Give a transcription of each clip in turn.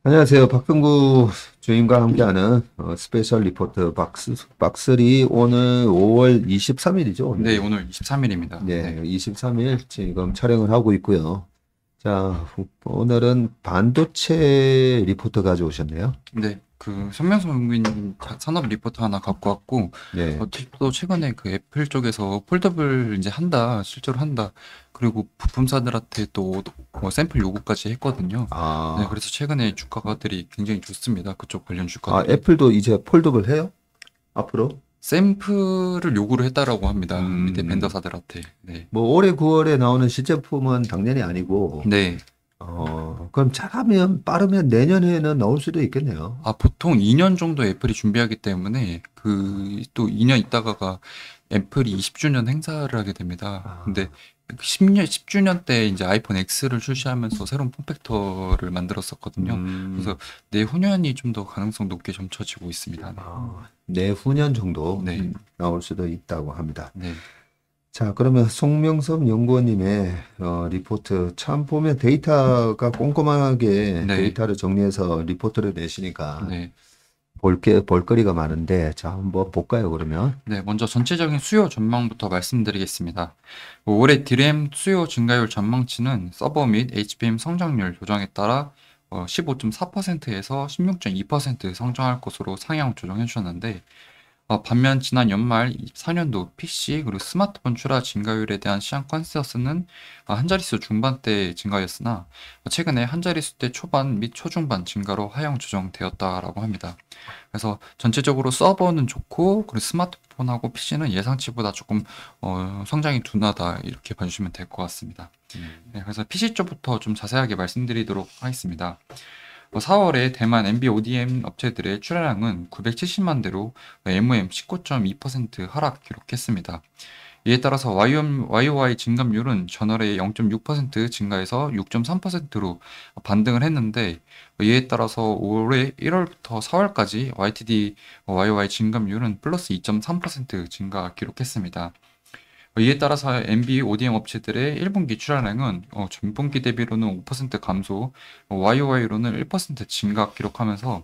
안녕하세요. 박병구 주임과 함께하는 스페셜 리포트 박스리 오늘 5월 23일이죠, 네, 오늘이. 오늘 23일입니다. 네, 네. 23일 지금 촬영을 하고 있고요. 자, 오늘은 반도체 리포트 가져오셨네요. 네, 그 손명수 연구인 산업 리포트 하나 갖고 왔고, 네. 또 최근에 그 애플 쪽에서 폴더블 이제 한다, 실제로 한다. 그리고 부품사들한테 또 샘플 요구까지 했거든요. 네, 아, 그래서 최근에 주가들이 굉장히 좋습니다. 그쪽 관련 주가들이. 애플도 이제 폴더블 해요? 앞으로? 샘플을 요구를 했다라고 합니다. 밑에 음, 벤더사들한테. 네. 뭐 올해 9월에 나오는 신제품은 당연히 아니고, 네. 그럼 잘하면 빠르면 내년에는 나올 수도 있겠네요. 보통 2년 정도 애플이 준비하기 때문에 그 또 2년 있다가가 애플이 20주년 행사를 하게 됩니다. 근데 아, 10주년 때 이제 아이폰 X를 출시하면서 새로운 폼팩터를 만들었었거든요. 그래서 음. 내후년이 좀 더 가능성 높게 점쳐지고 있습니다. 네. 내후년 정도 네. 나올 수도 있다고 합니다. 네. 자, 그러면 송명섭 연구원님의 리포트 참 보면 데이터가 꼼꼼하게 네. 데이터를 정리해서 리포트를 내시니까 네. 볼거리가 많은데 자, 한번 볼까요, 그러면? 네, 먼저 전체적인 수요 전망부터 말씀드리겠습니다. 올해 DRAM 수요 증가율 전망치는 서버 및 HBM 성장률 조정에 따라 15.4%에서 16.2% 성장할 것으로 상향 조정해 주셨는데, 반면 지난 연말 24년도 PC 그리고 스마트폰 출하 증가율에 대한 시장 컨센서스는 한 자릿수 중반대 증가였으나 최근에 한 자릿수대 초반 및 초중반 증가로 하향 조정되었다라고 합니다. 그래서 전체적으로 서버는 좋고 그리고 스마트폰하고 PC는 예상치보다 조금 성장이 둔하다 이렇게 봐주시면 될 것 같습니다. 네, 그래서 PC 쪽부터 좀 자세하게 말씀드리도록 하겠습니다. 4월에 대만 NB ODM 업체들의 출하량은 970만 대로 MOM 19.2% 하락 기록했습니다. 이에 따라서 YOY 증감률은 전월에 0.6% 증가해서 6.3%로 반등을 했는데, 이에 따라서 올해 1월부터 4월까지 YTD YOY 증감률은 플러스 2.3% 증가 기록했습니다. 이에 따라서 MB ODM 업체들의 1분기 출하량은 전분기 대비로는 5% 감소, YOY로는 1% 증가 기록하면서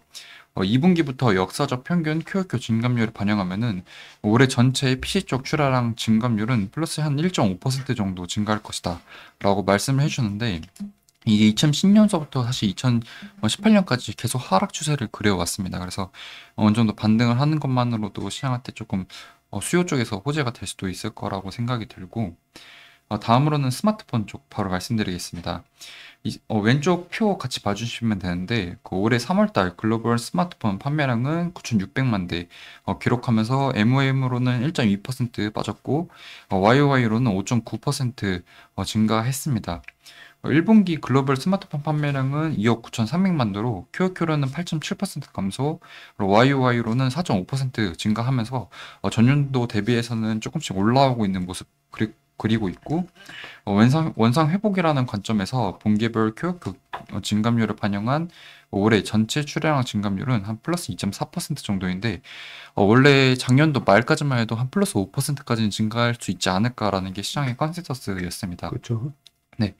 2분기부터 역사적 평균 QoQ 증감률을 반영하면은 올해 전체 PC 쪽 출하량 증감률은 플러스 한 1.5% 정도 증가할 것이다 라고 말씀을 해주는데, 이게 2010년서부터 사실 2018년까지 계속 하락 추세를 그려왔습니다. 그래서 어느 정도 반등을 하는 것만으로도 시장한테 조금 수요 쪽에서 호재가 될 수도 있을 거라고 생각이 들고, 다음으로는 스마트폰 쪽 바로 말씀드리겠습니다. 왼쪽 표 같이 봐주시면 되는데, 그 올해 3월달 글로벌 스마트폰 판매량은 9,600만 대 기록하면서 MOM으로는 1.2% 빠졌고, YOY로는 5.9% 증가했습니다. 1분기 글로벌 스마트폰 판매량은 2억 9,300만 대로 QoQ로는 8.7% 감소, 그리고 YOY로는 4.5% 증가하면서 전년도 대비해서는 조금씩 올라오고 있는 모습 그리고 있고, 원상 회복이라는 관점에서 분기별 QoQ 증감률을 반영한 올해 전체 출하량 증감률은 한 플러스 2.4% 정도인데, 원래 작년도 말까지만 해도 한 플러스 5%까지는 증가할 수 있지 않을까라는 게 시장의 컨센서스였습니다. 그렇죠. 네.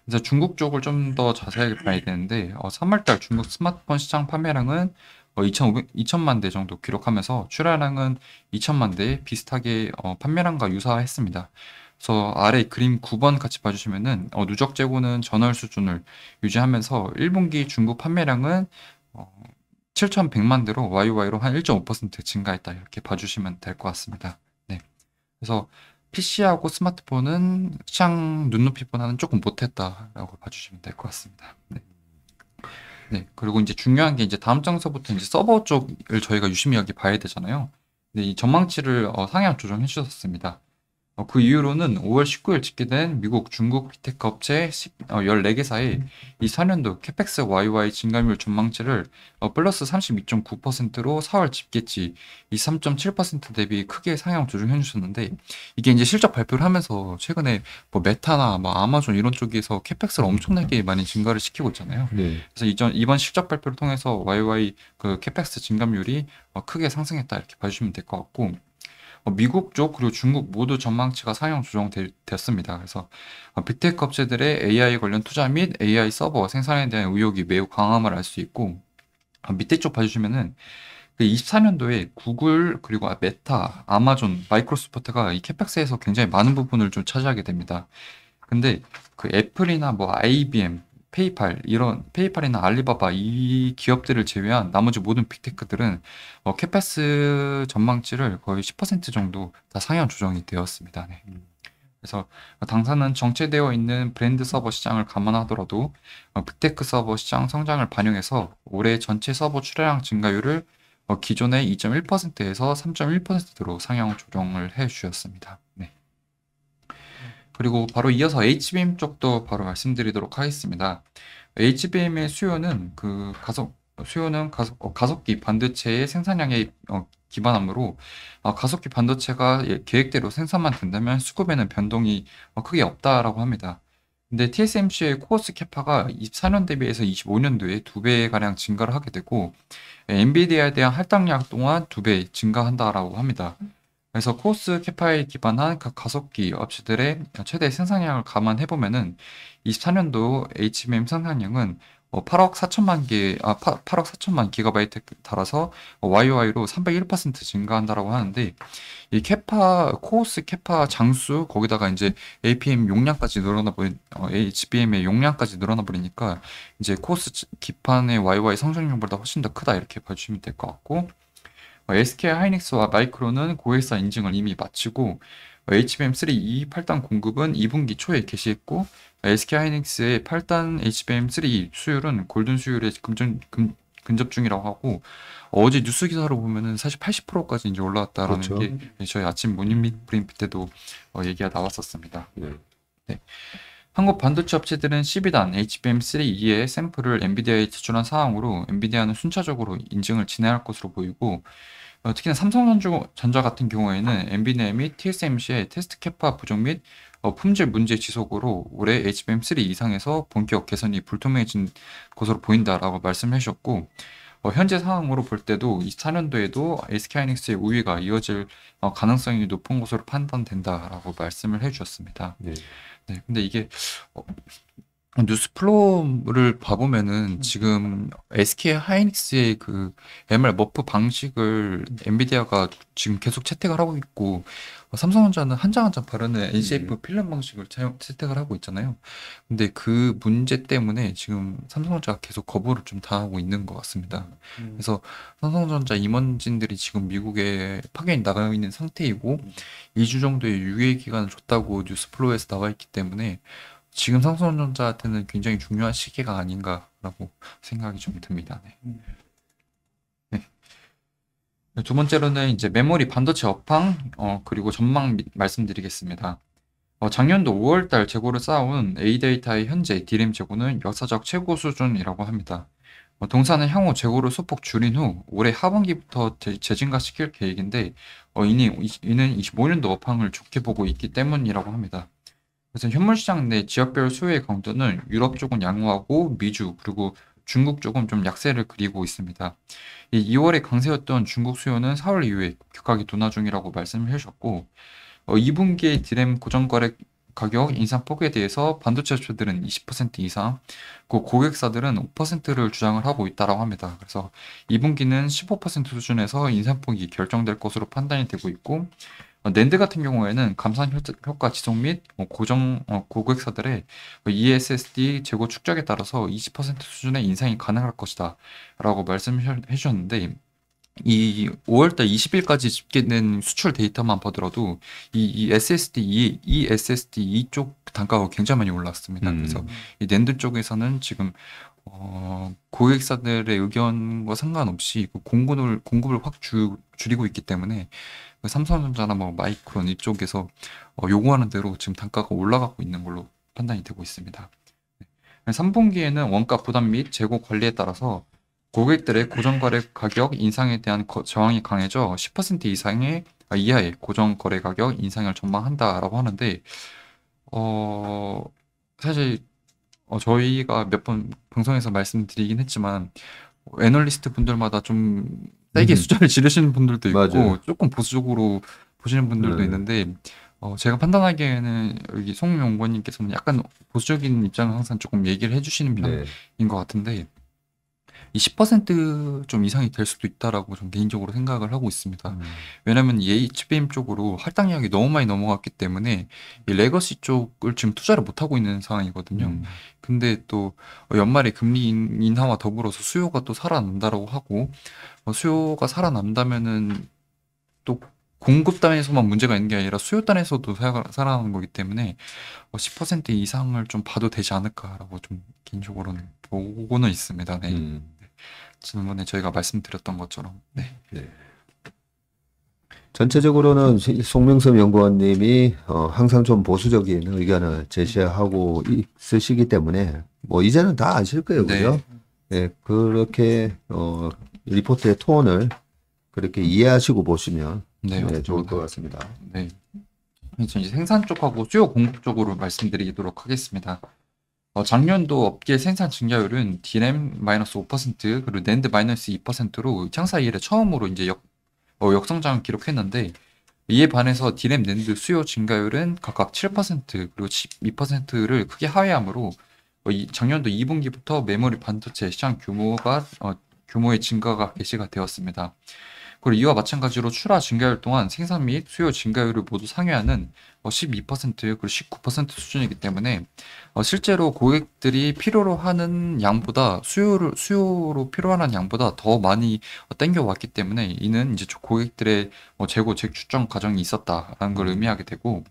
그래서 중국 쪽을 좀 더 자세하게 봐야 되는데, 3월달 중국 스마트폰 시장 판매량은 2,000만 대 정도 기록하면서 출하량은 2천만 대 비슷하게 판매량과 유사했습니다. 그래서 아래 그림 9번 같이 봐주시면은 누적 재고는 전월 수준을 유지하면서 1분기 중국 판매량은 7,100만 대로 YOY로 한 1.5% 증가했다 이렇게 봐주시면 될 것 같습니다. 네. 그래서 PC하고 스마트폰은 시장 눈높이보다는 조금 못했다라고 봐주시면 될 것 같습니다. 네. 네. 그리고 이제 중요한 게 이제 다음 장서부터 이제 서버 쪽을 저희가 유심히 봐야 되잖아요. 근데 이 전망치를 상향 조정해 주셨습니다. 그 이후로는 5월 19일 집계된 미국, 중국 빅테크 업체 14개사의 이 4년도 캐펙스 YY 증감률 전망치를 플러스 32.9%로 4월 집계치 이 3.7% 대비 크게 상향 조정해 주셨는데, 이게 이제 실적 발표를 하면서 최근에 뭐 메타나 뭐 아마존 이런 쪽에서 캐펙스를 엄청나게 많이 증가를 시키고 있잖아요. 네. 그래서 이번 실적 발표를 통해서 YY 그 캐펙스 증감률이 크게 상승했다 이렇게 봐주시면 될 것 같고, 미국 쪽 그리고 중국 모두 전망치가 상향 조정됐습니다. 그래서 빅테크 업체들의 AI 관련 투자 및 AI 서버 생산에 대한 의욕이 매우 강함을 알 수 있고 밑에 쪽 봐주시면은 그 24년도에 구글 그리고 메타, 아마존, 마이크로소프트가 이 캐펙스에서 굉장히 많은 부분을 좀 차지하게 됩니다. 근데 그 애플이나 뭐 IBM, 페이팔이나 알리바바 이 기업들을 제외한 나머지 모든 빅테크들은 캐펙스 전망치를 거의 10% 정도 다 상향 조정이 되었습니다. 네. 그래서 당사는 정체되어 있는 브랜드 서버 시장을 감안하더라도 빅테크 서버 시장 성장을 반영해서 올해 전체 서버 출하량 증가율을 기존의 2.1%에서 3.1%로 상향 조정을 해 주셨습니다. 네. 그리고 바로 이어서 HBM 쪽도 바로 말씀드리도록 하겠습니다. HBM의 가속기 반도체의 생산량에 기반하므로 가속기 반도체가 계획대로 생산만 된다면 수급에는 변동이 크게 없다라고 합니다. 근데 TSMC의 코어스 캐파가 24년 대비해서 25년도에 2배가량 증가를 하게 되고 엔비디아에 대한 할당량 또한 2배 증가한다라고 합니다. 그래서 코어스 캐파에 기반한 각 가속기 업체들의 최대 생산량을 감안해 보면은 24년도 HBM 생산량은 8억 4천만 기가바이트 달아서 YOY로 301% 증가한다라고 하는데 이 코어스 캐파 장수 거기다가 이제 APM 용량까지 HBM의 용량까지 늘어나 버리니까 이제 코어스 기판의 YOY 성장률보다 훨씬 더 크다 이렇게 봐주시면 될 것 같고 SK 하이닉스와 마이크론은 고객사 인증을 이미 마치고 HBM3 8단 공급은 2분기 초에 개시했고 SK 하이닉스의 8단 HBM3 수율은 골든 수율에 근접 중이라고 하고 어제 뉴스 기사로 보면은 사실 80%까지 이제 올라왔다라는 그렇죠. 게 저희 아침 모닝 브리핑 때도 얘기가 나왔었습니다. 네. 네. 한국 반도체 업체들은 12단 HBM3E의 샘플을 엔비디아에 제출한 사항으로 엔비디아는 순차적으로 인증을 진행할 것으로 보이고 특히나 삼성전자 같은 경우에는 엔비디아 및 TSMC의 테스트 캐파 부족 및 품질 문제 지속으로 올해 HBM3 이상에서 본격 개선이 불투명해진 것으로 보인다라고 말씀해 주셨고 현재 상황으로 볼 때도 24년도에도 SK하이닉스의 우위가 이어질 가능성이 높은 것으로 판단된다라고 말씀을 해 주셨습니다. 네. 네, 근데 이게 뉴스플로우를 봐보면은 지금 SK 하이닉스의 그 MR 머프 방식을 엔비디아가 지금 계속 채택을 하고 있고 삼성전자는 한 장 한 장 바르는 NCF 필름 방식을 채택을 하고 있잖아요. 근데 그 문제 때문에 지금 삼성전자가 계속 거부를 좀 당하고 있는 것 같습니다. 그래서 삼성전자 임원진들이 지금 미국에 파견이 나가 있는 상태이고 2주 정도의 유예 기간을 줬다고 뉴스플로우에서 나와 있기 때문에 지금 삼성전자한테는 굉장히 중요한 시기가 아닌가라고 생각이 좀 듭니다. 네. 네. 두 번째로는 이제 메모리 반도체 업황 그리고 전망 말씀드리겠습니다. 작년도 5월달 재고를 쌓아온 A데이터의 현재 D램 재고는 역사적 최고 수준이라고 합니다. 동사는 향후 재고를 소폭 줄인 후 올해 하반기부터 재증가시킬 계획인데 이는 25년도 업황을 좋게 보고 있기 때문이라고 합니다. 그래서 현물 시장 내 지역별 수요의 강도는 유럽 쪽은 양호하고 미주 그리고 중국 쪽은 좀 약세를 그리고 있습니다. 이 2월에 강세였던 중국 수요는 4월 이후에 급격하게 둔화 중이라고 말씀을 해주셨고 2분기의 디램 고정거래 가격 인상폭에 대해서 반도체 업체들은 20% 이상, 그 고객사들은 5%를 주장을 하고 있다고 합니다. 그래서 2분기는 15% 수준에서 인상폭이 결정될 것으로 판단이 되고 있고 낸드 같은 경우에는 감산 효과 지속 및 고객사들의 ESSD 재고 축적에 따라서 20% 수준의 인상이 가능할 것이다 라고 말씀해 주셨는데 이 5월달 20일까지 집계된 수출 데이터만 보더라도 이 SSD 이쪽 단가가 굉장히 많이 올랐습니다. 그래서 이 낸드 쪽에서는 지금 고객사들의 의견과 상관없이 그 공급을 확 줄이고 있기 때문에 그 삼성전자나 뭐 마이크론 이쪽에서 요구하는 대로 지금 단가가 올라가고 있는 걸로 판단이 되고 있습니다. 3분기에는 원가 부담 및 재고 관리에 따라서 고객들의 고정거래 가격 인상에 대한 저항이 강해져 10% 이하의 고정거래 가격 인상을 전망한다라고 하는데 사실 저희가 몇 번 방송에서 말씀드리긴 했지만 애널리스트 분들마다 좀 세게 숫자를 지르시는 분들도 있고 맞아요. 조금 보수적으로 보시는 분들도 네. 있는데 제가 판단하기에는 여기 송용권님께서는 약간 보수적인 입장을 항상 조금 얘기를 해주시는 네. 편인 것 같은데 이 10%좀 이상이 될 수도 있다라고 좀 개인적으로 생각을 하고 있습니다. 음. 왜냐면 이 HBM 쪽으로 할당량이 너무 많이 넘어갔기 때문에 이 레거시 쪽을 지금 투자를 못 하고 있는 상황이거든요. 음. 근데 또 연말에 금리 인하와 더불어서 수요가 또 살아난다라고 하고 수요가 살아난다면은 또 공급 단에서만 문제가 있는 게 아니라 수요 단에서도 살아나는 거기 때문에 10% 이상을 좀 봐도 되지 않을까라고 좀 개인적으로는 보고는 있습니다. 네. 음. 지난번에 저희가 말씀드렸던 것처럼. 네. 네. 전체적으로는 송명섭 연구원님이 항상 좀 보수적인 의견을 제시하고 있으시기 때문에 뭐 이제는 다 아실 거예요, 그죠? 네. 네, 그렇게 리포트의 톤을 그렇게 이해하시고 보시면 네, 네, 좋을 맞습니다. 것 같습니다. 네. 그래서 이제 생산 쪽하고 수요 공급 쪽으로 말씀드리도록 하겠습니다. 작년도 업계 생산 증가율은 D램 -5%, 그리고 낸드 -2%로 창사 이래 처음으로 이제 역성장을 기록했는데 이에 반해서 D램 낸드 수요 증가율은 각각 7% 그리고 12%를 크게 하회하므로 작년도 2분기부터 메모리 반도체 시장 규모의 증가가 개시가 되었습니다. 그리고 이와 마찬가지로 출하 증가율 또한 생산 및 수요 증가율을 모두 상회하는 12% 그리고 19% 수준이기 때문에 실제로 고객들이 필요로 하는 양보다 수요로 필요한 양보다 더 많이 땡겨왔기 때문에 이는 이제 고객들의 재고 재추정 과정이 있었다라는 걸 의미하게 되고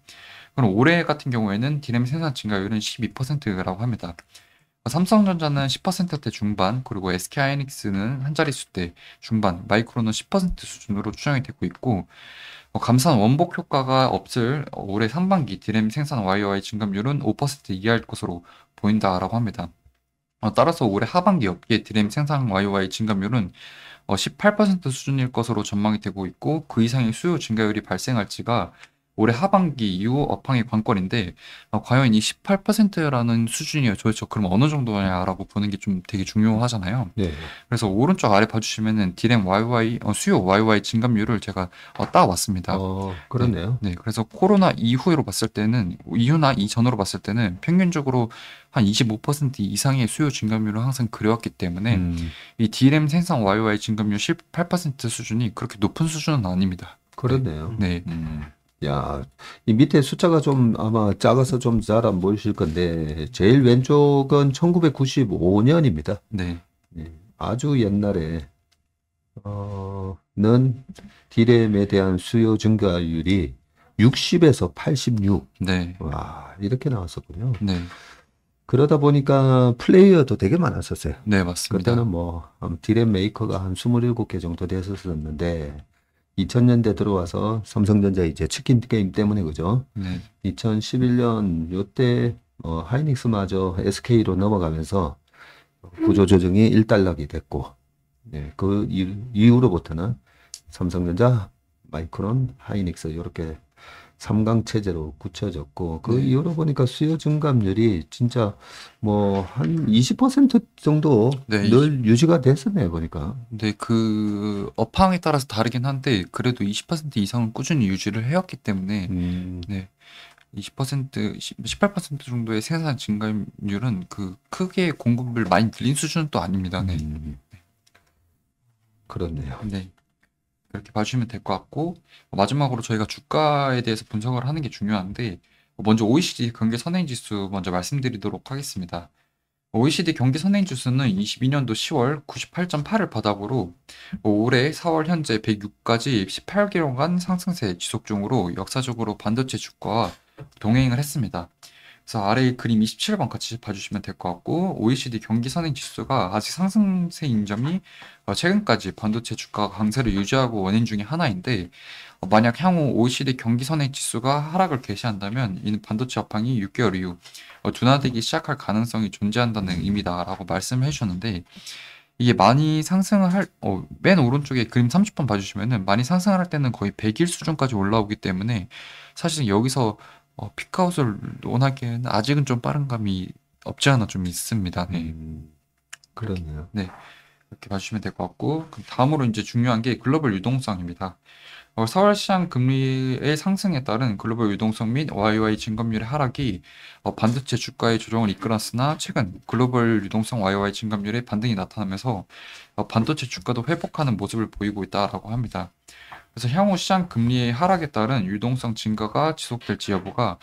그럼 올해 같은 경우에는 디램 생산 증가율은 12%라고 합니다. 삼성전자는 10%대 중반, 그리고 SK하이닉스는 한 자릿수대 중반, 마이크론은 10% 수준으로 추정이 되고 있고, 감산 원복 효과가 없을 올해 상반기 디램 생산 YOY 증감률은 5% 이하일 것으로 보인다라고 합니다. 따라서 올해 하반기 업계 디램 생산 YOY 증감률은 18% 수준일 것으로 전망이 되고 있고, 그 이상의 수요 증가율이 발생할지가 올해 하반기 이후 업황의 관건인데 과연 이 18%라는 수준이 도대체 그럼 어느 정도냐라고 보는 게 좀 되게 중요하잖아요. 네. 그래서 오른쪽 아래 봐주시면은 디램 YY 수요 YY 증감률을 제가 따왔습니다. 네, 그렇네요. 네. 그래서 코로나 이후로 봤을 때는 이후나 이전으로 봤을 때는 평균적으로 한 25% 이상의 수요 증감률을 항상 그려왔기 때문에 음, 이 D램 생산 YY 증감률 18% 수준이 그렇게 높은 수준은 아닙니다. 네, 그렇네요. 네, 야, 이 밑에 숫자가 좀 아마 작아서 좀 잘 안 보이실 건데, 제일 왼쪽은 1995년입니다. 네, 아주 옛날에, 는 디램에 대한 수요 증가율이 60에서 86. 네, 와, 이렇게 나왔었군요. 네, 그러다 보니까 플레이어도 되게 많았었어요. 네, 맞습니다. 그때는 뭐, 디램 메이커가 한 27개 정도 됐었는데, 2000년대 들어와서 삼성전자 이제 치킨 게임 때문에 그죠? 네, 2011년 요때 하이닉스마저 SK로 넘어가면서 구조 조정이 일단락이 됐고, 네, 그 이후로부터는 삼성전자, 마이크론, 하이닉스 이렇게 3강 체제로 굳혀졌고, 그 네, 이후로 보니까 수요 증감률이 진짜 뭐 한 20% 정도 네, 늘 유지가 됐었네요, 보니까. 네, 그 업황에 따라서 다르긴 한데 그래도 20% 이상은 꾸준히 유지를 해왔기 때문에 음, 네, 20%, 18% 정도의 생산 증가율은 그 크게 공급을 많이 늘린 수준은 또 아닙니다. 네, 음, 그렇네요. 네. 그렇게 봐주시면 될 것 같고 마지막으로 저희가 주가에 대해서 분석을 하는 게 중요한데 먼저 OECD 경기 선행 지수 먼저 말씀드리도록 하겠습니다. OECD 경기 선행 지수는 22년도 10월 98.8을 바닥으로 올해 4월 현재 106까지 18개월간 상승세 지속 중으로 역사적으로 반도체 주가와 동행을 했습니다. 그래서 아래 그림 27번 같이 봐주시면 될 것 같고 OECD 경기 선행 지수가 아직 상승세인 점이 최근까지 반도체 주가 강세를 유지하고 원인 중에 하나인데 만약 향후 OECD 경기 선행 지수가 하락을 개시한다면 이는 반도체 업황이 6개월 이후 둔화되기 시작할 가능성이 존재한다는 의미다라고 말씀을 해주셨는데 이게 많이 상승을 맨 오른쪽에 그림 30번 봐주시면은 많이 상승을 할 때는 거의 100일 수준까지 올라오기 때문에 사실 여기서 피크아웃을 논하기에는 아직은 좀 빠른 감이 없지 않아 좀 있습니다. 네. 그렇게, 그렇네요. 네. 이렇게 봐주시면 될 것 같고, 그럼 다음으로 이제 중요한 게 글로벌 유동성입니다. 서울 시장 금리의 상승에 따른 글로벌 유동성 및 YY 증감률의 하락이 반도체 주가의 조정을 이끌었으나 최근 글로벌 유동성 YY 증감률의 반등이 나타나면서 반도체 주가도 회복하는 모습을 보이고 있다라고 합니다. 그래서 향후 시장 금리의 하락에 따른 유동성 증가가 지속될지 여부가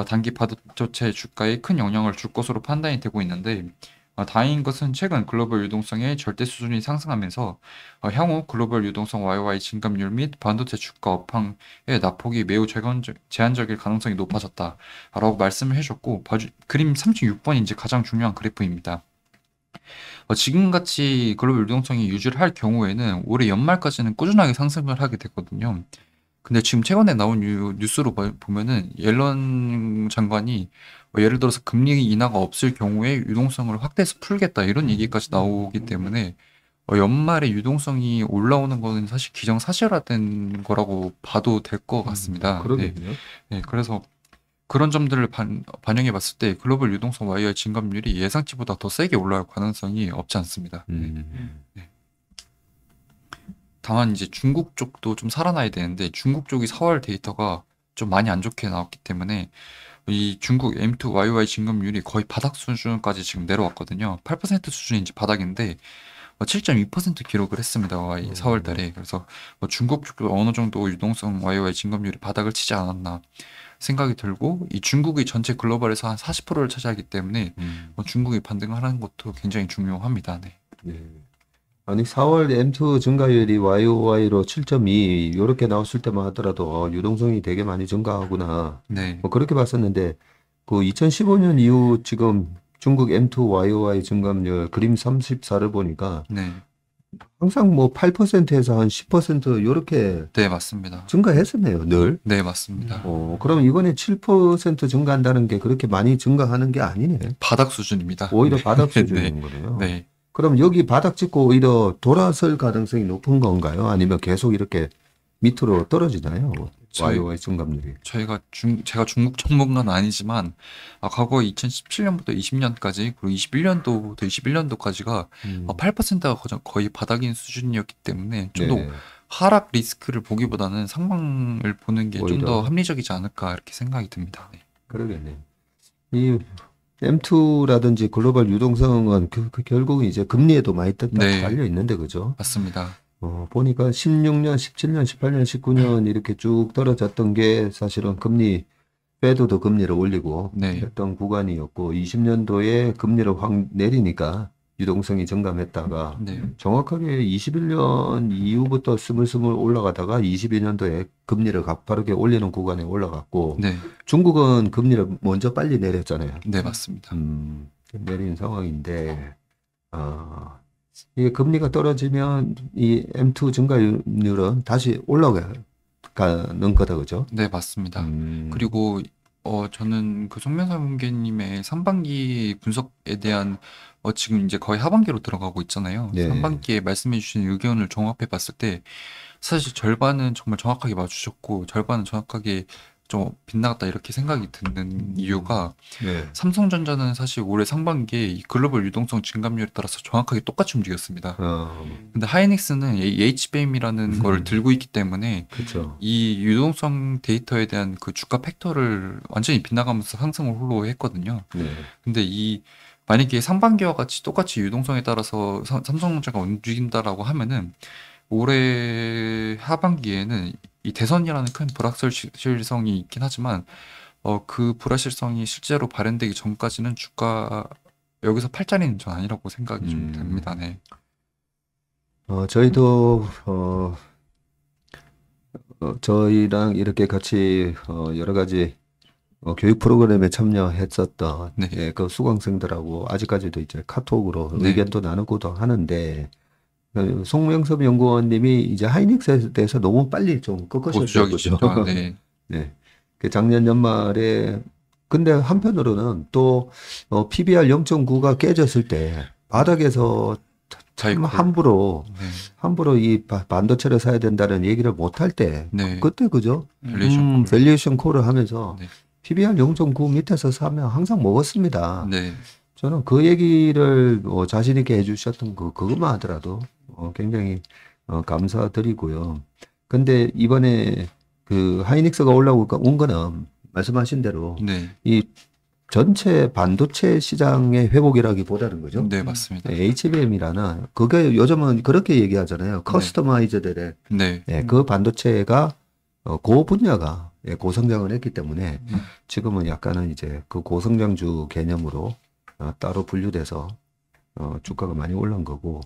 단기 반도체 주가에 큰 영향을 줄 것으로 판단이 되고 있는데 다행인 것은 최근 글로벌 유동성의 절대 수준이 상승하면서 향후 글로벌 유동성 YY 증감률 및 반도체 주가 업황의 낙폭이 매우 제한적일 가능성이 높아졌다라고 말씀을 해줬고 그림 36번이 이제 가장 중요한 그래프입니다. 지금같이 글로벌 유동성이 유지를 할 경우에는 올해 연말까지는 꾸준하게 상승을 하게 되거든요. 근데 지금 최근에 나온 뉴스로 보면은 옐런 장관이 예를 들어서 금리 인하가 없을 경우에 유동성을 확대해서 풀겠다 이런 얘기까지 나오기 때문에 연말에 유동성이 올라오는 거는 사실 기정사실화된 거라고 봐도 될 것 같습니다. 네. 그러겠네요. 네, 그래서 그런 점들을 반영해 봤을 때 글로벌 유동성 YY 증감률이 예상치보다 더 세게 올라갈 가능성이 없지 않습니다. 네. 다만 이제 중국 쪽도 좀 살아나야 되는데 중국 쪽이 4월 데이터가 좀 많이 안 좋게 나왔기 때문에 이 중국 M2 YY 증감률이 거의 바닥 수준까지 지금 내려왔거든요. 8% 수준이 이제 바닥인데 7.2% 기록을 했습니다. 4월 달에. 그래서 중국 쪽도 어느 정도 유동성 YY 증감률이 바닥을 치지 않았나 생각이 들고 이 중국이 전체 글로벌에서 한 40%를 차지하기 때문에 중국이 반등하는 것도 굉장히 중요합니다. 네. 네. 아니 4월 M2 증가율이 YOY로 7.2 이렇게 나왔을 때만 하더라도 유동성이 되게 많이 증가하구나. 네. 뭐 그렇게 봤었는데 그 2015년 이후 지금 중국 M2 YOY 증감률 그림 34를 보니까 네. 항상 뭐 8%에서 한 10% 이렇게 네, 맞습니다. 증가했었네요, 늘. 네, 맞습니다. 그럼 이번에 7% 증가한다는 게 그렇게 많이 증가하는 게 아니네. 바닥 수준입니다. 오히려 바닥 네. 수준인 거네요. 네. 그럼 여기 바닥 찍고 오히려 돌아설 가능성이 높은 건가요? 아니면 계속 이렇게 밑으로 떨어지나요? YOY 증감률이. 제가 중국 전문가는 아니지만 과거 2017년부터 20년까지 그리고 21년도부터 21년도까지가 8%가 거의 바닥인 수준이었기 때문에 좀 더 네. 하락 리스크를 보기보다는 상방을 보는 게 좀 오히려. 더 합리적이지 않을까 이렇게 생각이 듭니다. 네. 그러겠네요. 이 M2라든지 글로벌 유동성은 결국은 이제 금리에도 많이 네. 달려 있는데, 그죠? 맞습니다. 보니까 16년, 17년, 18년, 19년 이렇게 쭉 떨어졌던 게 사실은 페드도 금리를 올리고 네. 했던 구간이었고, 20년도에 금리를 확 내리니까 유동성이 증감했다가 네. 정확하게 21년 이후부터 스물스물 올라가다가 22년도에 금리를 가파르게 올리는 구간에 올라갔고, 네. 중국은 금리를 먼저 빨리 내렸잖아요. 네, 맞습니다. 내린 상황인데, 이게 금리가 떨어지면 이 M2 증가율은 다시 올라가는 거다, 그죠? 네, 맞습니다. 음, 그리고 저는 그 송명삼 원계님의 상반기 분석에 대한 지금 이제 거의 하반기로 들어가고 있잖아요. 네. 상반기에 말씀해 주신 의견을 종합해 봤을 때 사실 절반은 정말 정확하게 맞추셨고 절반은 정확하게 좀 빗나갔다 이렇게 생각이 드는 이유가 네. 삼성전자는 사실 올해 상반기에 이 글로벌 유동성 증감률에 따라서 정확하게 똑같이 움직였습니다. 근데 하이닉스는 HBM이라는 걸 들고 있기 때문에 그렇죠. 이 유동성 데이터에 대한 그 주가 팩터를 완전히 빗나가면서 상승을 홀로 했거든요. 네. 근데 만약에 상반기와 같이 똑같이 유동성에 따라서 삼성전자가 움직인다라고 하면은 올해 하반기에는 이 대선이라는 큰 불확실성이 있긴 하지만 그 불확실성이 실제로 발현되기 전까지는 주가 여기서 팔자리는 전 아니라고 생각이 좀 됩니다. 네. 저희도 저희랑 이렇게 같이 여러 가지 교육 프로그램에 참여했었던 네. 예, 그 수강생들하고 아직까지도 이제 카톡으로 네. 의견도 나누고도 하는데 송명섭 연구원님이 이제 하이닉스에 대해서 너무 빨리 좀 꺾으셨죠. 보수적이죠. 네. 네. 그 작년 연말에 근데 한편으로는 또 PBR 0.9가 깨졌을 때 바닥에서 참 자이콜. 함부로 네. 이 반도체를 사야 된다는 얘기를 못 할 때 네. 그때 그죠? 밸류에이션 콜. 밸류에이션 콜을 하면서 네. PBR 0.9 밑에서 사면 항상 먹었습니다. 네. 저는 그 얘기를 자신 있게 해주셨던 그것만 하더라도 굉장히 감사드리고요. 근데 이번에 그 하이닉스가 온 거는 말씀하신 대로 네. 이 전체 반도체 시장의 회복이라기보다는 거죠. 네, 맞습니다. HBM이라는 그게 요즘은 그렇게 얘기하잖아요. 커스터마이즈들의 네. 그 반도체가 그 분야가 고성장을 했기 때문에 음. 지금은 약간은 이제 그 고성장주 개념으로 따로 분류돼서 주가가 많이 올라온 거고.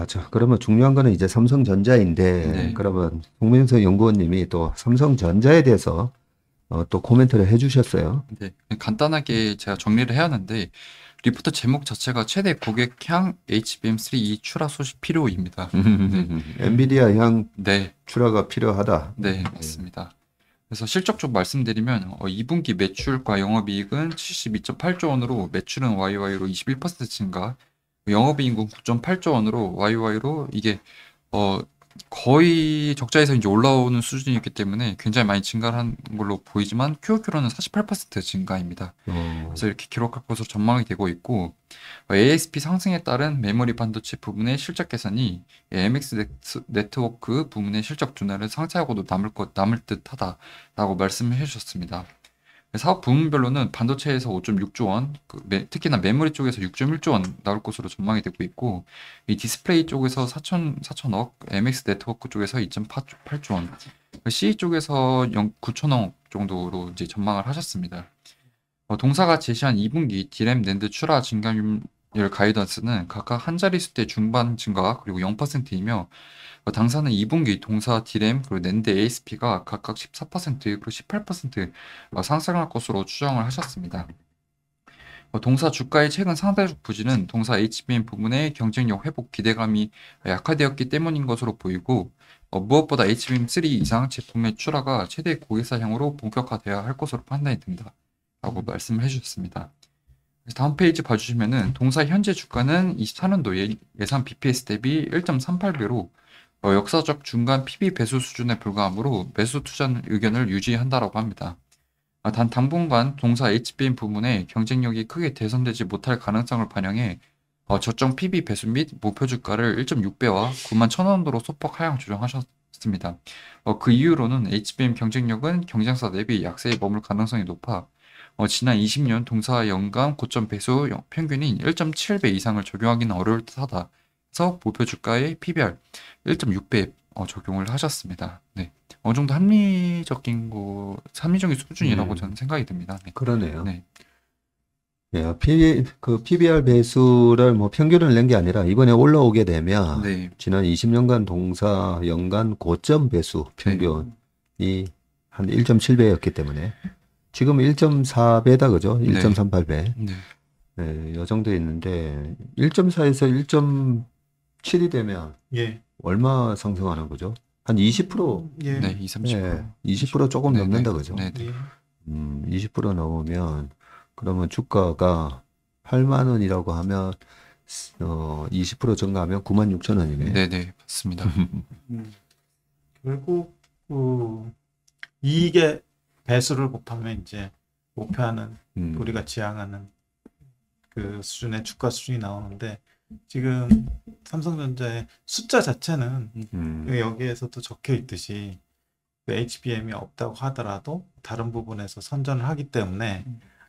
자, 그러면 중요한 거는 이제 삼성전자인데, 네. 그러면 송민석 연구원님이 또 삼성전자에 대해서 또 코멘트를 해주셨어요. 네. 간단하게 제가 정리를 해야 하는데, 리포트 제목 자체가 최대 고객향 HBM3 출하 소식 필요입니다. 엔비디아 향 네. 출하가 필요하다. 네, 맞습니다. 그래서 실적 좀 말씀드리면 2분기 매출과 영업이익은 72.8조 원으로 매출은 YY로 21% 증가, 영업이익은 9.8조 원으로 YY로 이게 거의 적자에서 이제 올라오는 수준이기 때문에 굉장히 많이 증가한 걸로 보이지만 QOQ로는 48% 증가입니다. 그래서 이렇게 기록할 것으로 전망이 되고 있고 ASP 상승에 따른 메모리 반도체 부분의 실적 개선이 MX 네트워크 부문의 실적 둔화를 상쇄하고도 남을 듯하다라고 말씀을 해주셨습니다. 사업 부문별로는 반도체에서 5.6조 원, 특히나 메모리 쪽에서 6.1조 원 나올 것으로 전망이 되고 있고, 이 디스플레이 쪽에서 4천억, MX 네트워크 쪽에서 2.8조 원, CE 쪽에서 9천억 정도로 이제 전망을 하셨습니다. 동사가 제시한 2분기 D램 낸드 출하 증가율 가이던스는 각각 한 자릿수대 중반 증가 그리고 0%이며 당사는 2분기 동사 D램 그리고 낸드 ASP가 각각 14% 그리고 18% 상승할 것으로 추정을 하셨습니다. 동사 주가의 최근 상대적 부진은 동사 HBM 부문의 경쟁력 회복 기대감이 약화되었기 때문인 것으로 보이고 무엇보다 HBM3 이상 제품의 출하가 최대 고객사향으로 본격화되어야 할 것으로 판단이 된다 라고 말씀을 해주셨습니다. 다음 페이지 봐주시면은 동사 현재 주가는 24년도 예상 BPS 대비 1.38배로 역사적 중간 PB 배수 수준에 불과하므로 매수 투자 의견을 유지한다라고 합니다. 단 당분간 동사 HBM 부문의 경쟁력이 크게 개선되지 못할 가능성을 반영해 저점 PB 배수 및 목표 주가를 1.6배와 91,000원으로 소폭 하향 조정하셨습니다. 그 이유로는 HBM 경쟁력은 경쟁사 대비 약세에 머물 가능성이 높아 지난 20년 동사 연간 고점 배수 평균인 1.7배 이상을 적용하기는 어려울 듯하다. 그래서 목표 주가의 PBR 1.6배 적용을 하셨습니다. 네. 어느 정도 합리적인 수준이라고 저는 생각이 듭니다. 네. 그러네요. 네. 예, PBR 배수를 뭐 평균을 낸 게 아니라 이번에 올라오게 되면 네. 지난 20년간 동사 연간 고점 배수 평균이 한 1.7배였기 때문에 지금 1.4배다 그죠? 1.38배. 네. 네, 요 정도 있는데 1.4에서 1.7이 되면 예. 얼마 상승하는 거죠? 한 20%? 예. 네, 30%. 20% 조금 네, 넘는다 네. 그죠? 네, 네. 예. 20% 넘으면 그러면 주가가 8만 원이라고 하면 20% 증가하면 96,000원이네. 네, 네, 맞습니다. 결국 이익의 배수를 곱하면 이제 목표하는 우리가 지향하는 그 수준의 주가 수준이 나오는데 지금 삼성전자의 숫자 자체는 여기에서도 적혀 있듯이 그 HBM이 없다고 하더라도 다른 부분에서 선전을 하기 때문에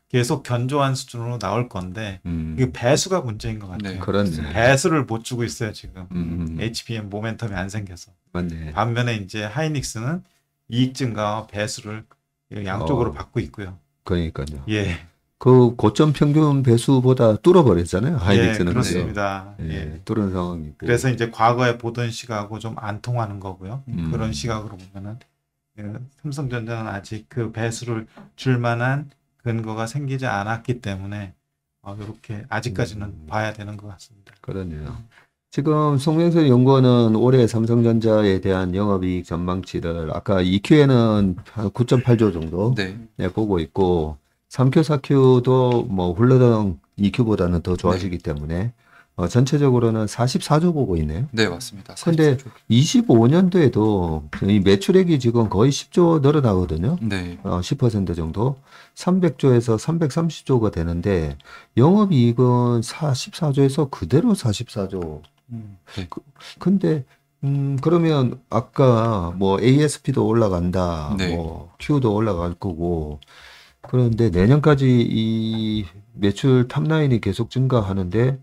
계속 견조한 수준으로 나올 건데 이게 배수가 문제인 것 같아요. 네. 그렇네. 배수를 못 주고 있어요 지금. HBM 모멘텀이 안 생겨서. 맞네. 반면에 이제 하이닉스는 이익 증가와 배수를 양쪽으로 받고 있고요. 그러니까요. 예. 그 고점 평균 배수보다 뚫어버렸잖아요. 하이닉스는. 예, 그렇습니다. 그죠? 예. 뚫은 상황이고. 그래서 이제 과거에 보던 시각하고 좀 안 통하는 거고요. 음. 그런 시각으로 보면은 삼성전자는 아직 그 배수를 줄 만한 근거가 생기지 않았기 때문에 이렇게 아직까지는 봐야 되는 것 같습니다. 그러네요. 지금 송명선 연구원은 올해 삼성전자에 대한 영업이익 전망치를 아까 2Q에는 한 9.8조 정도 네. 보고 있고 3Q, 4Q도 뭐 훌러덩 2Q보다는 더 좋아지기 때문에 전체적으로는 44조 보고 있네요. 네, 맞습니다. 근데 25년도에도 이 매출액이 지금 거의 10조 늘어나거든요. 네. 10% 정도. 300조에서 330조가 되는데 영업이익은 44조에서 그대로 44조. 네. 근데 그러면 아까 뭐 ASP도 올라간다, 네. 뭐 Q도 올라갈 거고, 그런데 내년까지 이 매출 탑라인이 계속 증가하는데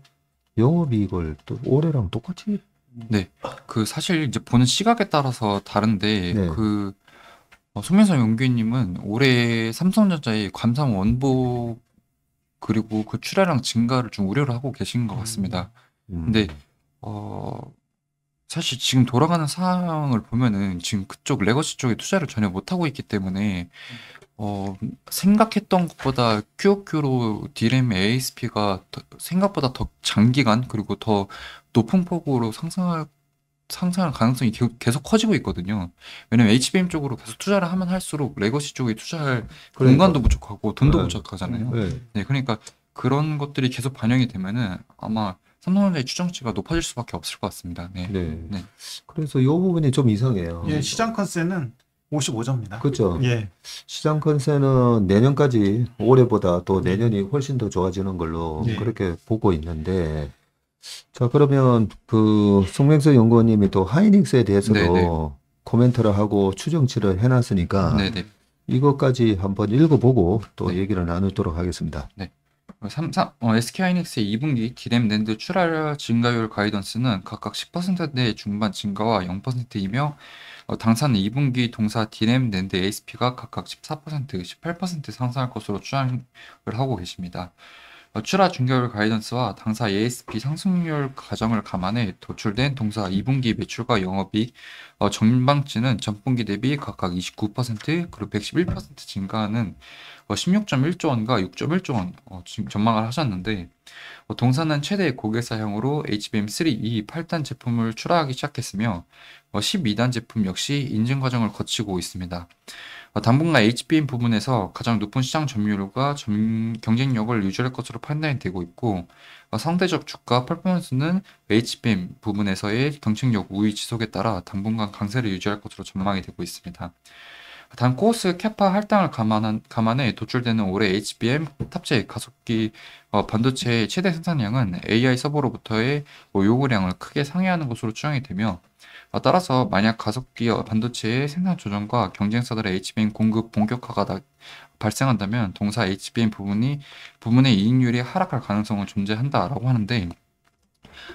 영업이익을 또 올해랑 똑같이. 네. 그 사실 이제 보는 시각에 따라서 다른데 네. 그 손민성 연구위님은 올해 삼성전자의 감산 원복 그리고 그 출하량 증가를 좀 우려를 하고 계신 것 같습니다. 근데 사실 지금 돌아가는 상황을 보면은 지금 그쪽 레거시 쪽에 투자를 전혀 못 하고 있기 때문에 생각했던 것보다 QoQ로 D램 ASP가 생각보다 더 장기간 그리고 더 높은 폭으로 상승할 가능성이 계속 커지고 있거든요. 왜냐면 HBM 쪽으로 계속 투자를 하면 할수록 레거시 쪽에 투자할 공간도 부족하고 돈도 네. 부족하잖아요. 네. 네, 그러니까 그런 것들이 계속 반영이 되면은 아마 삼성전자의 추정치가 높아질 수밖에 없을 것 같습니다. 네. 네. 네. 그래서 이 부분이 좀 이상해요. 예, 시장 컨센은 55점입니다. 그렇죠. 예. 시장 컨센은 내년까지 올해보다 또 내년이 훨씬 더 좋아지는 걸로 네. 그렇게 보고 있는데, 자, 그러면 그 송명석 연구원님이 또 하이닉스에 대해서도 네네. 코멘트를 하고 추정치를 해놨으니까 네네. 이것까지 한번 읽어보고 또 네. 얘기를 나누도록 하겠습니다. SK하이닉스의 2분기 D램 낸드 출하 증가율 가이던스는 각각 10%대 중반 증가와 0%이며 당사는 2분기 동사 D램 낸드 ASP가 각각 14%, 18% 상승할 것으로 추정을 하고 계십니다. 출하 증가율 가이던스와 당사 ASP 상승률 가정을 감안해 도출된 동사 2분기 매출과 영업이익 전망치는 전분기 대비 각각 29% 그리고 111% 증가하는 16.1조 원과 6.1조 원 지금 전망을 하셨는데 동사는 최대 고객사형으로 HBM3E 8단 제품을 출하하기 시작했으며 12단 제품 역시 인증 과정을 거치고 있습니다. 당분간 HBM 부분에서 가장 높은 시장 점유율과 경쟁력을 유지할 것으로 판단이 되고 있고 상대적 주가 퍼포먼스는 HBM 부분에서의 경쟁력 우위 지속에 따라 당분간 강세를 유지할 것으로 전망이 되고 있습니다. 단 코어스 캐파 할당을 감안해 도출되는 올해 HBM 탑재 가속기 반도체의 최대 생산량은 AI 서버로부터의 요구량을 크게 상회하는 것으로 추정이 되며 따라서 만약 가속기 반도체의 생산 조정과 경쟁사들의 HBM 공급 본격화가 발생한다면 동사 HBM 부분의 이익률이 하락할 가능성은 존재한다라고 하는데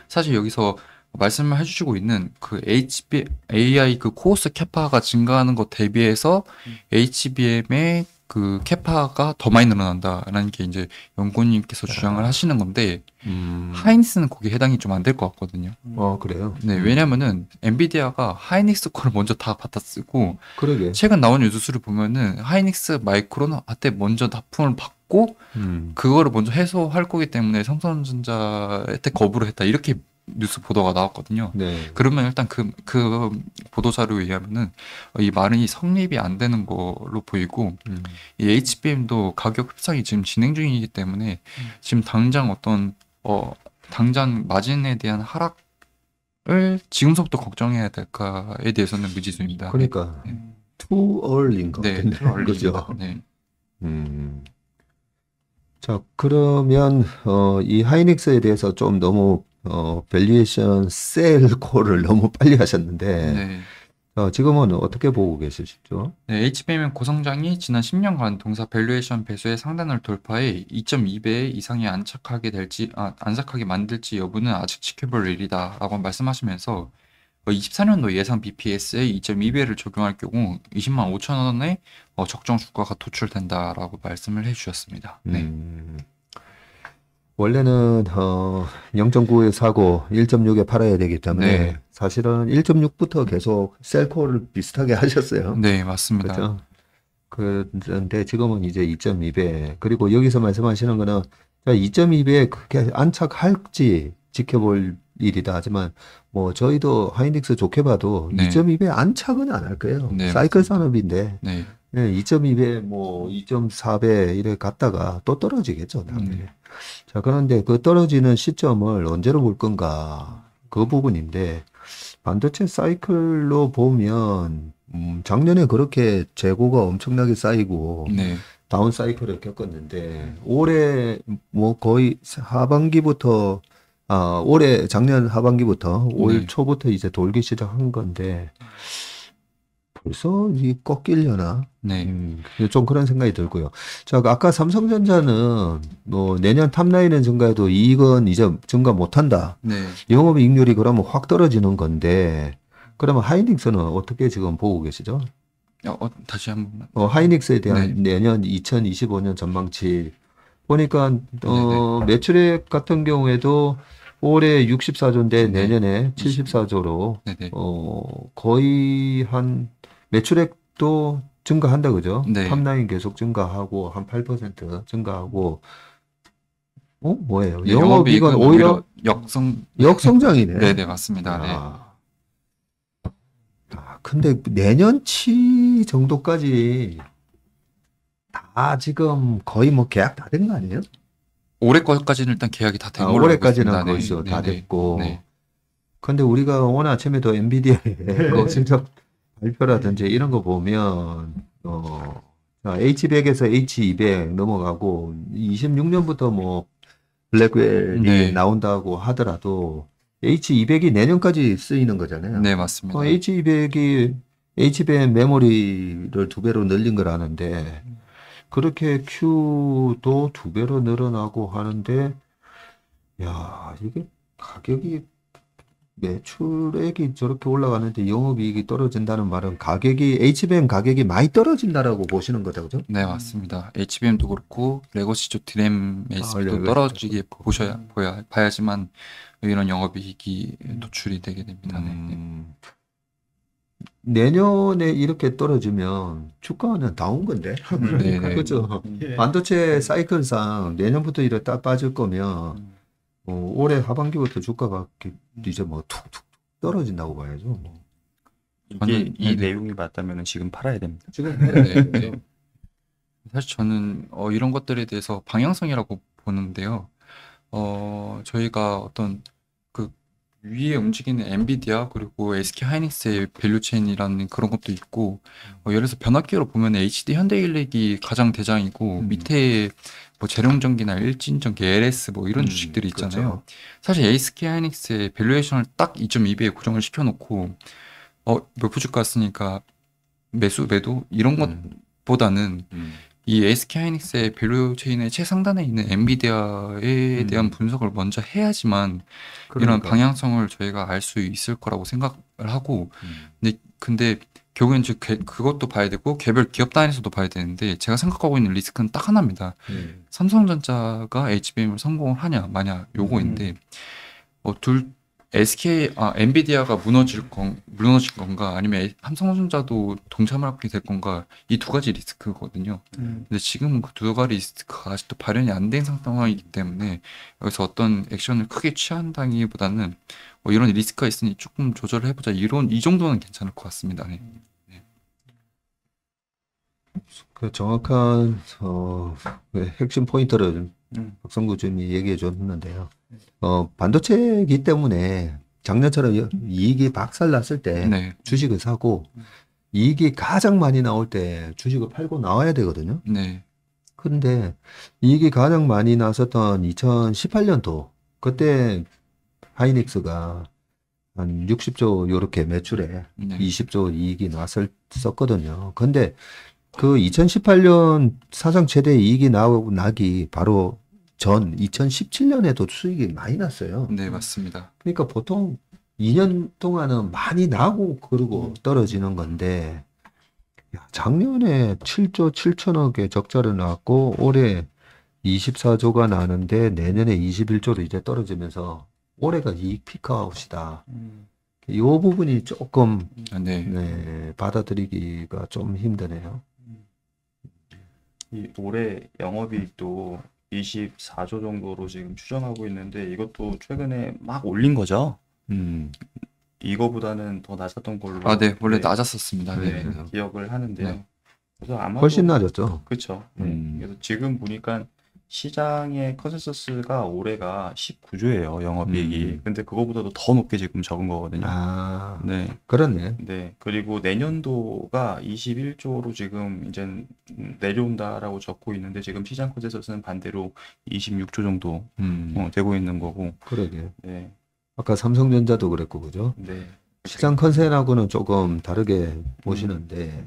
사실 여기서 말씀을 해주시고 있는 그 AI 그 코어스 캐파가 증가하는 것 대비해서 HBM의 그 캐파가 더 많이 늘어난다라는 게 이제 연구원님께서 주장을 하시는 건데 하이닉스는 거기에 해당이 좀 안 될 것 같거든요. 그래요? 네, 왜냐면은 엔비디아가 하이닉스 거를 먼저 다 받아 쓰고 그러게. 최근 나온 뉴스를 보면은 하이닉스 마이크론 한테 먼저 납품을 받고 그거를 먼저 해소할 거기 때문에 삼성전자한테 거부를 했다 이렇게 뉴스 보도가 나왔거든요. 네. 그러면 일단 그 보도 자료에 의하면은 이 말이 성립이 안 되는 걸로 보이고 이 HBM도 가격 협상이 지금 진행 중이기 때문에 지금 당장 어떤 당장 마진에 대한 하락을 지금서부터 걱정해야 될까에 대해서는 미지수입니다. 그러니까 네. too early인 것 네, 같은데. 그죠? 네. 자, 그러면 이 하이닉스에 대해서 좀 너무 밸류에이션 셀 콜을 너무 빨리 하셨는데 네. 지금은 어떻게 보고 계시죠? 네, HBM의 고성장이 지난 10년간 동사 밸류에이션 배수의 상단을 돌파해 2.2배 이상이 안착하게 만들지 여부는 아직 지켜볼 일이다라고 말씀하시면서 24년도 예상 BPS에 2.2배를 적용할 경우 20만 5천 원의 적정 주가가 도출된다라고 말씀을 해주셨습니다. 네. 원래는 0.9에 사고 1.6에 팔아야 되기 때문에 네. 사실은 1.6부터 계속 셀콜을 비슷하게 하셨어요. 네, 맞습니다. 그렇죠? 그런데 지금은 이제 2.2배. 그리고 여기서 말씀하시는 거는 2.2배에 그렇게 안착할지 지켜볼 일이다 하지만 뭐 저희도 하이닉스 좋게 봐도 네. 2.2배 안착은 안 할 거예요. 네, 사이클 산업인데 네. 2.2배 뭐 2.4배 이렇게 갔다가 또 떨어지겠죠, 당연히. 자, 그런데 그 떨어지는 시점을 언제로 볼 건가? 그 부분인데 반도체 사이클로 보면 작년에 그렇게 재고가 엄청나게 쌓이고 네. 다운 사이클을 겪었는데 올해 뭐 거의 하반기부터 올해 작년 하반기부터 올 네. 초부터 이제 돌기 시작한 건데 벌써 이 꺾이려나? 네. 좀 그런 생각이 들고요. 자, 아까 삼성전자는 뭐 내년 탑라인은 증가해도 이익은 이제 증가 못한다. 네. 영업이익률이 그러면 확 떨어지는 건데 그러면 하이닉스는 어떻게 지금 보고 계시죠? 다시 한번. 하이닉스에 대한 네. 내년 2025년 전망치 보니까 네네. 매출액 같은 경우에도 올해 64조인데 네. 내년에 74조로 네네. 거의 한 매출액도 증가한다 그죠? 네. 탑라인 계속 증가하고 한 8% 증가하고 뭐예요? 네, 영업이익은 오히려 역성. 역성장이네. 네네, 맞습니다. 네. 근데 내년치 정도까지 다 지금 거의 뭐 계약 다 된 거 아니에요? 올해 거까지는 일단 계약이 다 된 걸로 알고 올해까지는 있습니다. 거의죠. 다 네네. 됐고. 네. 근데 우리가 오늘 아침에도 엔비디아의 그 실적 발표라든지 이런 거 보면, H100에서 H200 넘어가고, 26년부터 뭐, 블랙웰이 네. 나온다고 하더라도, H200이 내년까지 쓰이는 거잖아요. 네, 맞습니다. H200이 H100 메모리를 2배로 늘린 거라는데, 그렇게 Q도 2배로 늘어나고 하는데, 야, 이게 가격이 매출액이 저렇게 올라가는데 영업이익이 떨어진다는 말은 HBM 가격이 많이 떨어진다라고 보시는 거다, 그죠? 네, 맞습니다. HBM도 그렇고 레거시조 DRAM ASP도 레거시조. 떨어지게 봐야지만 이런 영업이익이 노출이 되게 됩니다. 네. 내년에 이렇게 떨어지면 주가는 다운 건데. 네, 네. 그죠? 예. 반도체 사이클상 내년부터 이렇게 딱 빠질 거면 올해 하반기부터 주가가 이제 뭐 툭툭 떨어진다고 봐야죠. 뭐. 이게 이 네네. 내용이 맞다면 지금 팔아야 됩니다. 지금 네, 네. 사실 저는 이런 것들에 대해서 방향성이라고 보는데요. 저희가 어떤 그 위에 움직이는 엔비디아 그리고 SK 하이닉스의 밸류체인이라는 그런 것도 있고, 예를 들어서 변압기로 보면 HD 현대일렉이 가장 대장이고 밑에 뭐 재룡전기나 일진전기, LS 뭐 이런 주식들이 있잖아요. 그렇죠. 사실 SK 하이닉스의 밸류에이션을 딱 2.2배에 고정을 시켜놓고 몇프 주가 쓰니까 매도 이런 것보다는 이 SK 하이닉스의 밸류 체인의 최상단에 있는 엔비디아에 대한 분석을 먼저 해야지만 이런 그러니까. 방향성을 저희가 알 수 있을 거라고 생각을 하고, 근데 결국엔 그것도 봐야 되고 개별 기업 단위에서도 봐야 되는데 제가 생각하고 있는 리스크는 딱 하나입니다. 삼성전자가 HBM을 성공을 하냐 마냐 요거인데 엔비디아가 무너질 건가 아니면 삼성전자도 동참을 하게 될 건가, 이 두 가지 리스크거든요. 근데 지금은 그 두 가지 리스크가 아직도 발현이 안 된 상황이기 때문에 여기서 어떤 액션을 크게 취한다기보다는 이런 리스크가 있으니 조금 조절을 해보자, 이 정도는 괜찮을 것 같습니다. 네. 그 정확한 그 핵심 포인트를 박성구 주임이 얘기해 줬는데요. 반도체이기 때문에 작년처럼 이익이 박살 났을 때 네. 주식을 사고 이익이 가장 많이 나올 때 주식을 팔고 나와야 되거든요. 네. 근데 이익이 가장 많이 났었던 2018년도 그때 하이닉스가 한 60조 요렇게 매출에 네. 20조 이익이 났었거든요. 근데 그 2018년 사상 최대 이익이 나기 바로 전 2017년에도 수익이 많이 났어요. 네, 맞습니다. 그러니까 보통 2년 동안은 많이 나고 그러고 떨어지는 건데, 야, 작년에 7조 7천억의 적자를 나왔고 올해 24조가 나는데 내년에 21조로 이제 떨어지면서 올해가 이익 피크아웃이다. 이 부분이 조금 네. 받아들이기가 좀 힘드네요. 이 올해 영업이익도 24조 정도로 지금 추정하고 있는데 이것도 최근에 막 올린 거죠. 이거보다는 더 낮았던 걸로 네, 원래 낮았었습니다. 네, 네. 기억을 하는데요. 네. 그래서 아마도 훨씬 낮았죠. 그렇죠. 음. 그래서 지금 보니까 시장의 컨센서스가 올해가 19조예요, 영업이익이. 음. 근데 그거보다도 더 높게 지금 적은 거거든요. 아, 네. 그렇네. 네. 그리고 내년도가 21조로 지금 이제 내려온다라고 적고 있는데 지금 시장 컨센서스는 반대로 26조 정도 되고 있는 거고. 그러게. 네. 아까 삼성전자도 그랬고, 그죠? 네. 시장 컨센하고는 조금 다르게 보시는데,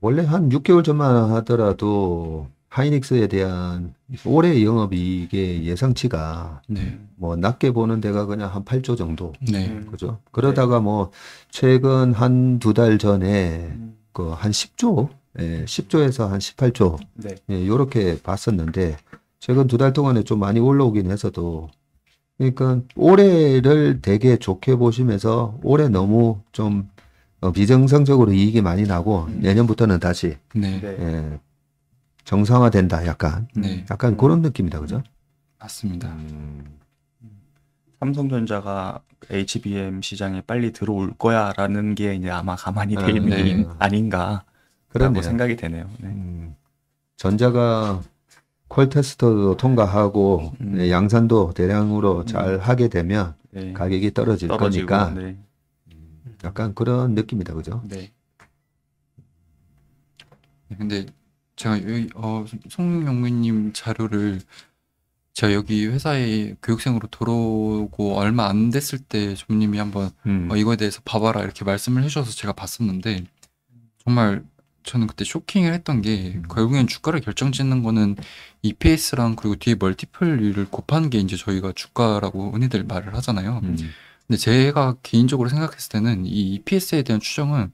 원래 한 6개월 전만 하더라도 하이닉스에 대한 올해 영업이익의 예상치가 네. 뭐 낮게 보는 데가 그냥 한 8조 정도. 네. 그죠? 그러다가 뭐 최근 한 두 달 전에 그 한 10조, 10조에서 한 18조, 네. 요렇게 봤었는데 최근 두 달 동안에 좀 많이 올라오긴 해서도 그러니까 올해를 되게 좋게 보시면서 올해 너무 좀 비정상적으로 이익이 많이 나고 내년부터는 다시 네. 네. 정상화된다 약간 네. 약간 그런 느낌이다 그죠? 맞습니다. 삼성전자가 HBM 시장에 빨리 들어올 거야라는 게 이제 아마 가만히 돼 있는 네. 게 아닌가라고 그러네요. 생각이 되네요. 네. 전자가 퀄테스트도 통과하고 양산도 대량으로 잘 하게 되면 네. 가격이 떨어질 떨어지고, 거니까 네. 약간 그런 느낌이다 그죠? 네. 근데 제가 여기 송영민님 자료를 제가 여기 회사에 교육생으로 들어오고 얼마 안 됐을 때 조님이 한번 이거에 대해서 봐봐라 이렇게 말씀을 해주셔서 제가 봤었는데 정말 저는 그때 쇼킹을 했던 게 결국엔 주가를 결정짓는 거는 EPS랑 그리고 뒤에 멀티플을 곱하는 게 이제 저희가 주가라고 흔히들 말을 하잖아요. 근데 제가 개인적으로 생각했을 때는 이 EPS에 대한 추정은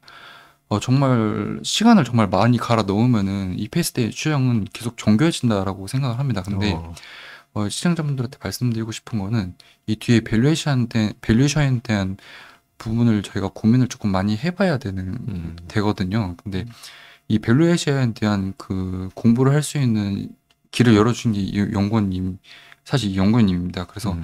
정말 시간을 정말 많이 갈아 넣으면은 EPS 대 추정은 계속 정교해진다라고 생각을 합니다. 근데 시청자분들한테 말씀드리고 싶은 거는 이 뒤에 밸류에이션에 대한 부분을 저희가 고민을 조금 많이 해봐야 되거든요. 근데 이 밸류에이션에 대한 그 공부를 할 수 있는 길을 열어준 게 이 연구원님, 사실 이 연구원님입니다. 그래서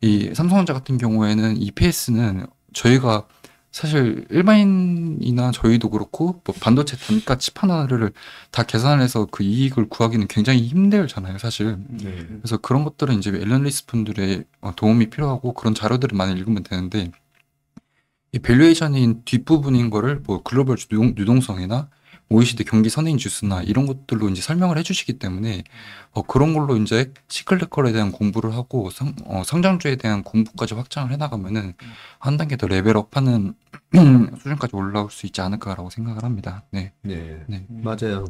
이 삼성전자 같은 경우에는 EPS는 저희가 사실 일반인이나 저희도 그렇고 뭐 반도체 단가 칩 하나를 다 계산해서 그 이익을 구하기는 굉장히 힘들잖아요, 사실. 그래서 그런 것들은 이제 애널리스트 분들의 도움이 필요하고 그런 자료들을 많이 읽으면 되는데 이 밸류에이션인 뒷부분인 거를 뭐 글로벌 유동성이나 OECD 경기 선행 지수나 이런 것들로 이제 설명을 해주시기 때문에 그런 걸로 이제 시클리컬에 대한 공부를 하고 성장주에 대한 공부까지 확장을 해나가면은 한 단계 더 레벨업하는 수준까지 올라올 수 있지 않을까라고 생각을 합니다. 네. 네, 네. 맞아요.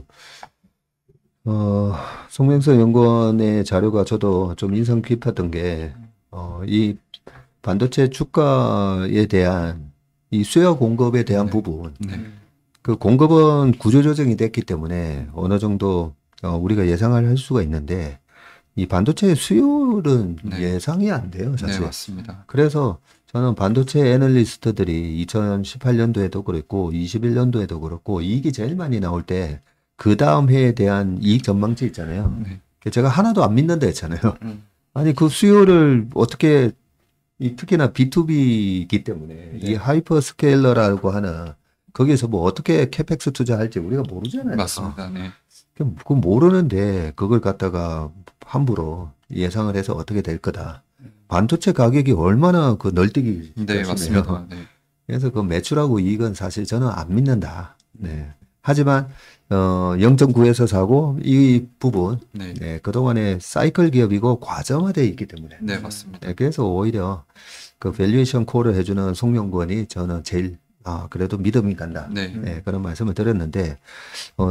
송명서 연구원의 자료가 저도 좀 인상 깊었던 게, 이 반도체 주가에 대한 이 수요 공급에 대한 네. 부분, 네. 그 공급은 구조조정이 됐기 때문에 어느 정도 우리가 예상을 할 수가 있는데, 이 반도체 수요는 네. 예상이 안 돼요, 네, 사실. 맞습니다. 그래서 저는 반도체 애널리스트들이 2018년도에도 그랬고 21년도에도 그렇고 이익이 제일 많이 나올 때 그 다음 해에 대한 이익 전망치 있잖아요. 네. 제가 하나도 안 믿는다 했잖아요. 아니 그 수요를 어떻게 특히나 B2B이기 때문에 이 하이퍼스케일러라고 하는 거기에서 뭐 어떻게 캐펙스 투자할지 우리가 모르잖아요. 맞습니다. 네. 그 모르는데 그걸 갖다가 함부로 예상을 해서 어떻게 될 거다. 반도체 가격이 얼마나 그 널뛰기 네, 심해요. 맞습니다. 네. 그래서 그 매출하고 이익은 사실 저는 안 믿는다. 네. 하지만 0.9에서 사고 이 부분 네. 네, 그동안에 사이클 기업이고 과점화되어 있기 때문에 네, 맞습니다. 네, 그래서 오히려 그 밸류에이션 콜을 해주는 송명권이 저는 제일 그래도 믿음이 간다. 네. 네, 그런 말씀을 드렸는데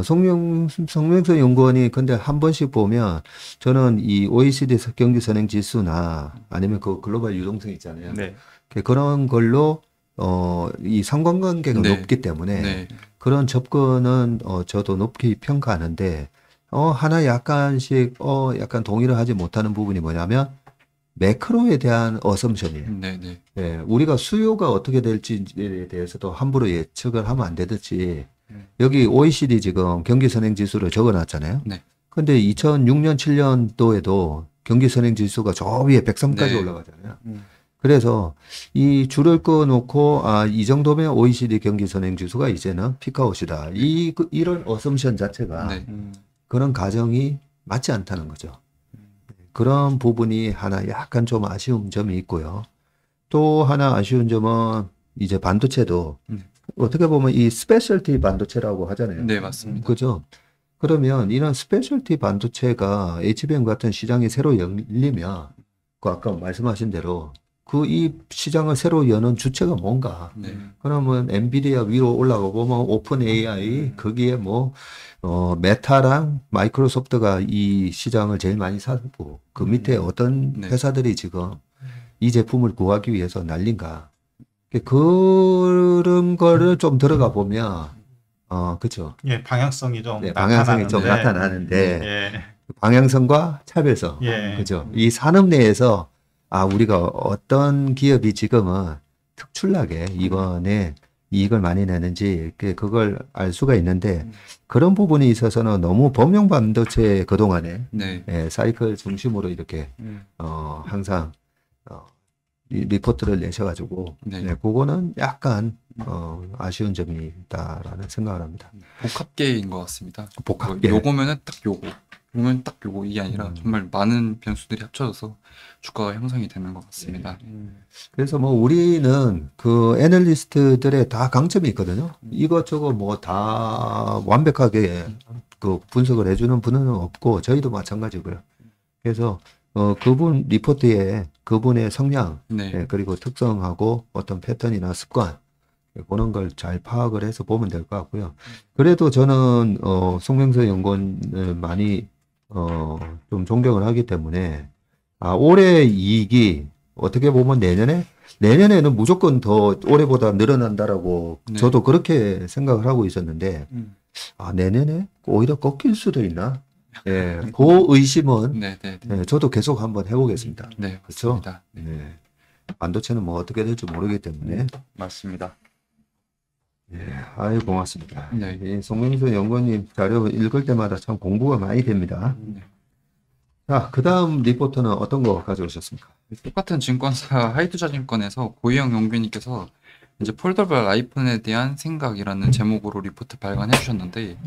송명서 연구원이 근데 한 번씩 보면 저는 이 OECD 경기 선행 지수나 아니면 그 글로벌 유동성 있잖아요. 네. 그런 걸로 이 상관관계가 네. 높기 때문에 네. 그런 접근은 저도 높게 평가하는데 하나 약간씩 약간 동의를 하지 못하는 부분이 뭐냐면 매크로에 대한 어썸션이에요. 네. 네. 예, 우리가 수요가 어떻게 될지에 대해서도 함부로 예측을 하면 안 되듯이 여기 OECD 지금 경기 선행 지수를 적어놨잖아요. 네. 근데 2006년 7년도에도 경기 선행 지수가 저 위에 103까지 네. 올라가잖아요. 그래서 이 줄을 꺼놓고 이 정도면 OECD 경기 선행 지수가 이제는 피크아웃이다. 이런 어썸션 자체가 네. 그런 가정이 맞지 않다는 거죠. 그런 부분이 하나 약간 좀 아쉬운 점이 있고요. 또 하나 아쉬운 점은 이제 반도체도 어떻게 보면 이 스페셜티 반도체라고 하잖아요. 네, 맞습니다. 그죠? 그러면 이런 스페셜티 반도체가 HBM 같은 시장이 새로 열리면 그 아까 말씀하신 대로 그 이 시장을 새로 여는 주체가 뭔가? 네. 그러면 엔비디아 위로 올라가고 뭐 오픈 AI 거기에 뭐 메타랑 마이크로소프트가 이 시장을 제일 많이 사고 그 밑에 어떤 네. 회사들이 지금 이 제품을 구하기 위해서 난린가? 그런 거를 좀 들어가 보면 그죠? 예, 방향성이 좀 네, 방향성이 좀 나타나는데 예, 방향성과 차별성, 예. 그죠? 이 산업 내에서 우리가 어떤 기업이 지금은 특출나게 이번에 이익을 많이 내는지 그걸 알 수가 있는데 그런 부분이 있어서는 너무 범용 반도체 그동안에 네. 사이클 중심으로 이렇게 항상 리포트를 내셔가지고 네. 그거는 약간 아쉬운 점이 있다라는 생각을 합니다. 복합계인 것 같습니다. 복합계. 요거면은 딱 요거, 요거면 딱 요거 이게 아니라 정말 많은 변수들이 합쳐져서 주가가 형성이 되는 것 같습니다. 그래서 뭐 우리는 그 애널리스트들의 다 강점이 있거든요. 이것저것 뭐 다 완벽하게 그 분석을 해주는 분은 없고 저희도 마찬가지고요. 그래서 그분 리포트에 그분의 성향 네. 그리고 특성하고 어떤 패턴이나 습관 그런 걸 잘 파악을 해서 보면 될 것 같고요. 그래도 저는 송명서 연구원을 많이 좀 존경을 하기 때문에 올해 이익이 어떻게 보면 내년에는 무조건 더 올해보다 늘어난다라고 네. 저도 그렇게 생각을 하고 있었는데 내년에 오히려 꺾일 수도 있나? 예, 그 의심은 네, 네, 네. 저도 계속 한번 해보겠습니다. 네, 그렇죠? 맞습니다. 네. 네. 반도체는 뭐 어떻게 될지 모르기 때문에 맞습니다. 아유 고맙습니다. 네. 이 송명수 연구원님 자료 읽을 때마다 참 공부가 많이 됩니다. 네. 자, 그 다음 리포트는 어떤 거 가져오셨습니까? 똑같은 증권사 하이투자증권에서 고희영 연구위님께서 이제 폴더블 아이폰에 대한 생각이라는 제목으로 리포트 발간해 주셨는데